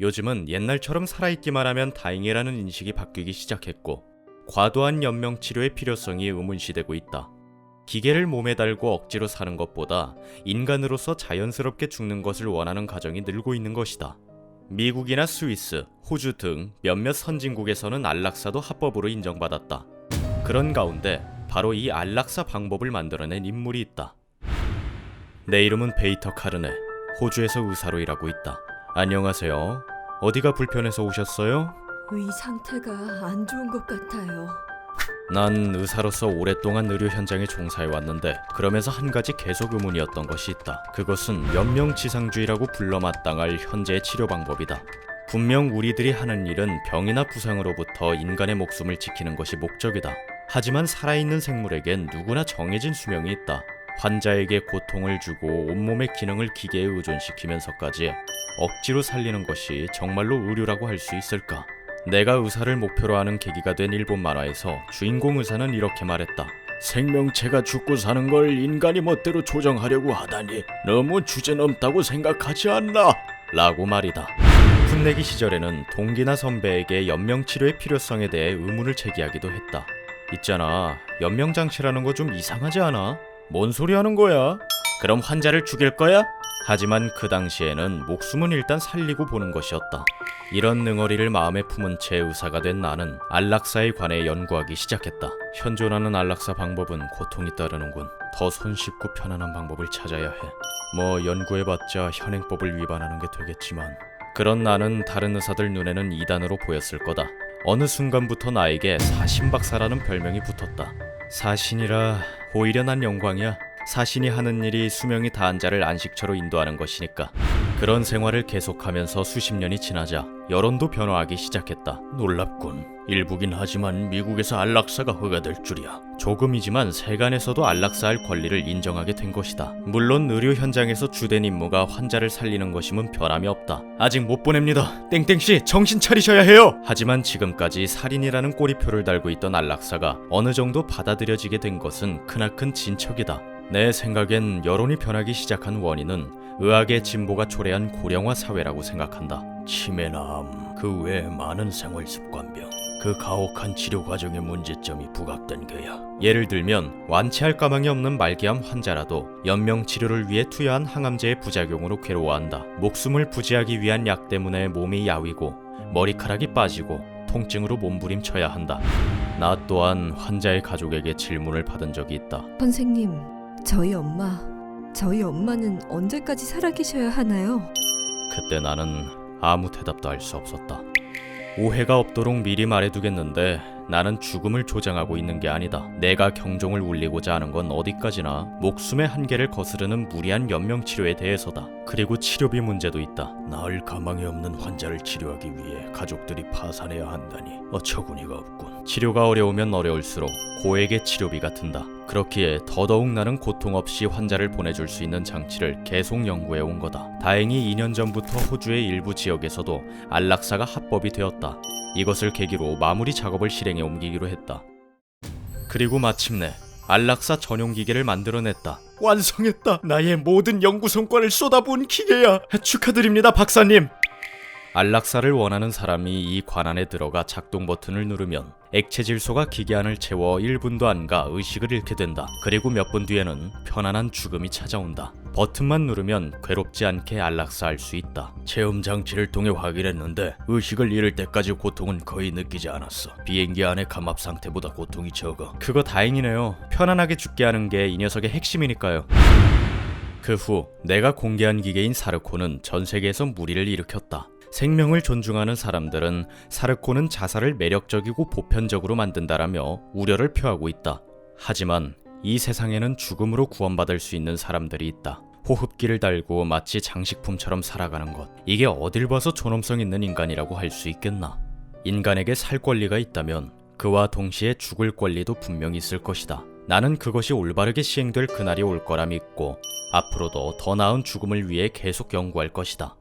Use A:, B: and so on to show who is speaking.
A: 요즘은 옛날처럼 살아있기만 하면 다행이라는 인식이 바뀌기 시작했고 과도한 연명치료의 필요성이 의문시되고 있다. 기계를 몸에 달고 억지로 사는 것보다 인간으로서 자연스럽게 죽는 것을 원하는 가정이 늘고 있는 것이다. 미국이나 스위스, 호주 등 몇몇 선진국에서는 안락사도 합법으로 인정받았다. 그런 가운데 바로 이 안락사 방법을 만들어낸 인물이 있다. 내 이름은 베이터 카르네. 호주에서 의사로 일하고 있다. 안녕하세요. 어디가 불편해서 오셨어요?
B: 의 상태가 안 좋은 것 같아요.
A: 난 의사로서 오랫동안 의료 현장에 종사해왔는데 그러면서 한 가지 계속 의문이었던 것이 있다. 그것은 연명지상주의라고 불러 마땅할 현재의 치료 방법이다. 분명 우리들이 하는 일은 병이나 부상으로부터 인간의 목숨을 지키는 것이 목적이다. 하지만 살아있는 생물에겐 누구나 정해진 수명이 있다. 환자에게 고통을 주고 온몸의 기능을 기계에 의존시키면서까지 억지로 살리는 것이 정말로 의료라고 할 수 있을까? 내가 의사를 목표로 하는 계기가 된 일본 만화에서 주인공 의사는 이렇게 말했다. 생명체가 죽고 사는 걸 인간이 멋대로 조정하려고 하다니 너무 주제넘다고 생각하지 않나? 라고 말이다. 풋내기 시절에는 동기나 선배에게 연명치료의 필요성에 대해 의문을 제기하기도 했다. 있잖아, 연명장치라는 거 좀 이상하지 않아? 뭔 소리 하는 거야? 그럼 환자를 죽일 거야? 하지만 그 당시에는 목숨은 일단 살리고 보는 것이었다. 이런 능어리를 마음에 품은 채 의사가 된 나는 안락사에 관해 연구하기 시작했다. 현존하는 안락사 방법은 고통이 따르는군. 더 손쉽고 편안한 방법을 찾아야 해. 뭐 연구해봤자 현행법을 위반하는 게 되겠지만 그런 나는 다른 의사들 눈에는 이단으로 보였을 거다. 어느 순간부터 나에게 사신박사라는 별명이 붙었다. 사신이라 오히려 난 영광이야. 사신이 하는 일이 수명이 다한 자를 안식처로 인도하는 것이니까. 그런 생활을 계속하면서 수십 년이 지나자 여론도 변화하기 시작했다. 놀랍군. 일부긴 하지만 미국에서 안락사가 허가될 줄이야. 조금이지만 세간에서도 안락사할 권리를 인정하게 된 것이다. 물론 의료 현장에서 주된 임무가 환자를 살리는 것임은 변함이 없다. 아직 못 보냅니다. 땡땡씨 정신 차리셔야 해요. 하지만 지금까지 살인이라는 꼬리표를 달고 있던 안락사가 어느 정도 받아들여지게 된 것은 크나큰 진척이다. 내 생각엔 여론이 변하기 시작한 원인은 의학의 진보가 초래한 고령화 사회라고 생각한다. 치매나 암, 그 외에 많은 생활 습관병, 그 가혹한 치료 과정의 문제점이 부각된 거야. 예를 들면 완치할 가망이 없는 말기암 환자라도 연명 치료를 위해 투여한 항암제의 부작용으로 괴로워한다. 목숨을 부지하기 위한 약 때문에 몸이 야위고 머리카락이 빠지고 통증으로 몸부림쳐야 한다. 나 또한 환자의 가족에게 질문을 받은 적이 있다.
B: 선생님, 저희 엄마는 언제까지 살아계셔야 하나요?
A: 그때 나는 아무 대답도 할 수 없었다. 오해가 없도록 미리 말해두겠는데 나는 죽음을 조장하고 있는 게 아니다. 내가 경종을 울리고자 하는 건 어디까지나 목숨의 한계를 거스르는 무리한 연명치료에 대해서다. 그리고 치료비 문제도 있다. 나을 가망이 없는 환자를 치료하기 위해 가족들이 파산해야 한다니 어처구니가 없군. 치료가 어려우면 어려울수록 고액의 치료비가 든다. 그렇기에 더더욱 나는 고통 없이 환자를 보내줄 수 있는 장치를 계속 연구해 온 거다. 다행히 2년 전부터 호주의 일부 지역에서도 안락사가 합법이 되었다. 이것을 계기로 마무리 작업을 실행에 옮기기로 했다. 그리고 마침내 안락사 전용 기계를 만들어냈다. 완성했다. 나의 모든 연구 성과를 쏟아부은 기계야. 축하드립니다, 박사님. 안락사를 원하는 사람이 이 관안에 들어가 작동 버튼을 누르면 액체 질소가 기계 안을 채워 1분도 안 가 의식을 잃게 된다. 그리고 몇 분 뒤에는 편안한 죽음이 찾아온다. 버튼만 누르면 괴롭지 않게 안락사할 수 있다. 체험 장치를 통해 확인했는데 의식을 잃을 때까지 고통은 거의 느끼지 않았어. 비행기 안의 감압 상태보다 고통이 적어. 그거 다행이네요. 편안하게 죽게 하는 게 이 녀석의 핵심이니까요. 그 후 내가 공개한 기계인 사르코는 전 세계에서 물의를 일으켰다. 생명을 존중하는 사람들은 사르코는 자살을 매력적이고 보편적으로 만든다라며 우려를 표하고 있다. 하지만 이 세상에는 죽음으로 구원받을 수 있는 사람들이 있다. 호흡기를 달고 마치 장식품처럼 살아가는 것. 이게 어딜 봐서 존엄성 있는 인간이라고 할 수 있겠나? 인간에게 살 권리가 있다면 그와 동시에 죽을 권리도 분명히 있을 것이다. 나는 그것이 올바르게 시행될 그날이 올 거라 믿고 앞으로도 더 나은 죽음을 위해 계속 연구할 것이다.